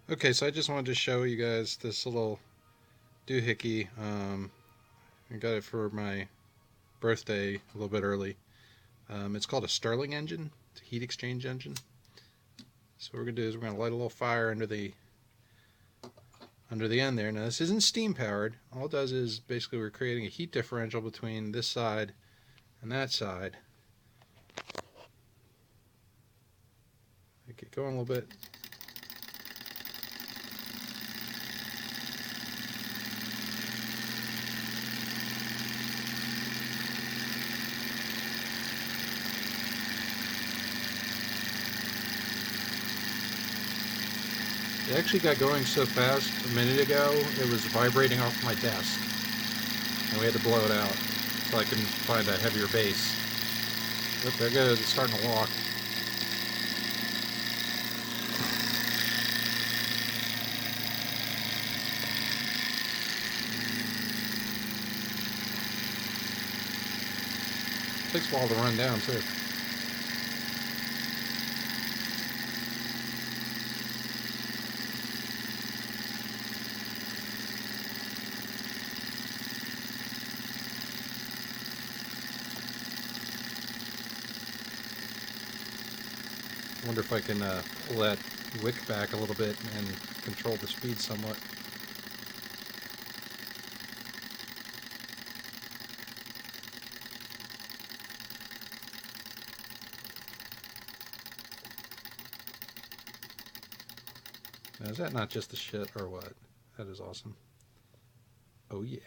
Okay, so I just wanted to show you guys this little doohickey. I got it for my birthday a little bit early. It's called a Stirling engine. It's a heat exchange engine. So what we're gonna do is we're gonna light a little fire under the end there. Now this isn't steam powered. All it does is basically we're creating a heat differential between this side and that side. Get going a little bit. It actually got going so fast a minute ago, it was vibrating off my desk. And we had to blow it out so I can find a heavier base. Look, there it goes, it's starting to walk. It takes a while to run down too. I wonder if I can pull that wick back a little bit and control the speed somewhat. Now, is that not just the shit or what? That is awesome. Oh yeah.